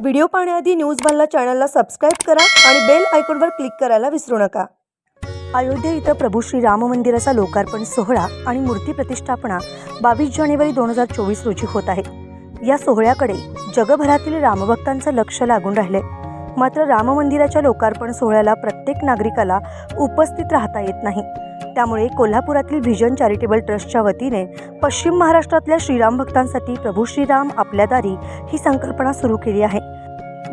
Video पाहण्याआधी news बनला चॅनलला सबस्क्राइब करा आणि बेल आयकॉनवर क्लिक करायला विसरू नका। अयोध्या इथं प्रभू श्री राम मंदिराचा लोकार्पण सोहळा आणि मूर्ती प्रतिष्ठापना 22 जानेवारी 2024 रोजी होत आहे। या सोहळ्याकडे जगभरातील रामभक्तांचं लक्ष लागून राहिले। मात्र राम मंदिराच्या लोकार्पण सोहळ्याला प्रत्येक नागरिकाला उपस्थित राहता येत नाही। त्यामुळे कोल्हापुरातील व्हिजन चॅरिटेबल ट्रस्टच्या वतीने पश्चिम महाराष्ट्रातल्या श्रीराम भक्तांसाठी प्रभू श्रीराम आपल्या दारी ही संकल्पना सुरू केली आहे।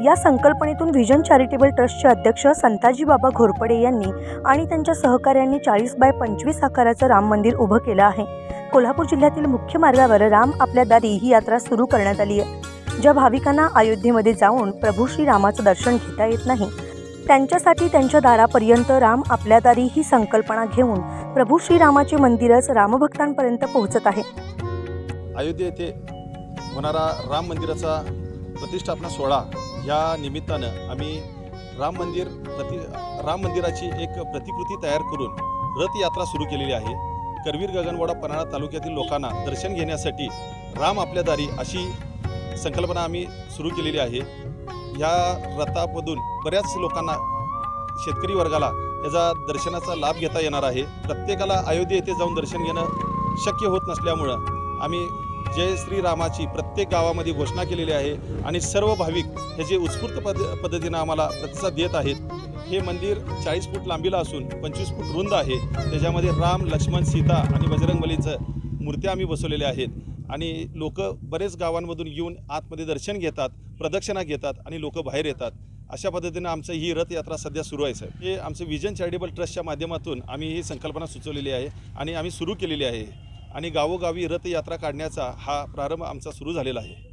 या संकल्पनेतून व्हिजन चॅरिटेबल ट्रस्टचे अध्यक्ष संताजी बाबा घोरपडे यांनी आणि त्यांच्या सहकाऱ्यांनी 40 बाय 25 आकाराचं राम मंदिर उभं केलं आहे। कोल्हापूर जिल्ह्यातील मुख्य मार्गावर राम आपल्या दारी ही यात्रा सुरू करण्यात आली आहे। ज्या भाविकांना अयोध्येमध्ये जाऊन प्रभू श्रीरामाचं दर्शन घेता येत नाही, त्यांच्यासाठी त्यांच्या दारापर्यंत राम आपल्या दारी ही संकल्पना घेऊन प्रभू श्रीरामाचे मंदिरच रामभक्तांपर्यंत पोहोचत आहे। अयोध्ये येथे होणारा राम मंदिराचा प्रतिष्ठापना सोहळा या निमित्तानं आम्ही राम मंदिराची एक प्रतिकृती तयार करून रथयात्रा सुरू केलेली आहे। करवीर गगनवाडा पन्हाळा तालुक्यातील लोकांना दर्शन घेण्यासाठी राम आपल्या दारी अशी संकल्पना आम्ही सुरू केलेली आहे। या रथामधून बऱ्याच लोकांना, शेतकरी वर्गाला याचा दर्शनाचा लाभ घेता येणार आहे। प्रत्येकाला अयोध्ये येथे जाऊन दर्शन घेणं शक्य होत नसल्यामुळं आम्ही जय श्रीरामाची प्रत्येक गावामध्ये घोषणा केलेली आहे आणि सर्व भाविक ह्याचे उत्स्फूर्त पद्धतीनं आम्हाला प्रतिसाद देत आहेत। हे मंदिर 40 फूट लांबीला असून 25 फूट रुंद आहे। त्याच्यामध्ये राम, लक्ष्मण, सीता आणि बजरंगबलीचं मूर्त्या आम्ही बसवलेल्या आहेत आणि लोक बरेच गावांमधून येऊन आतमध्ये दर्शन घेतात, प्रदक्षिणा घेतात आणि लोक बाहेर येतात। अशा पद्धतीनं आमचं ही रथयात्रा सध्या सुरू आहे साहेब। हे आमचं व्हिजन चॅरिटेबल ट्रस्टच्या माध्यमातून आम्ही ही संकल्पना सुचवलेली आहे आणि आम्ही सुरू केलेली आहे आणि गावोगावी रथयात्रा काढण्याचा हा प्रारंभ आमचा सुरू झालेला आहे।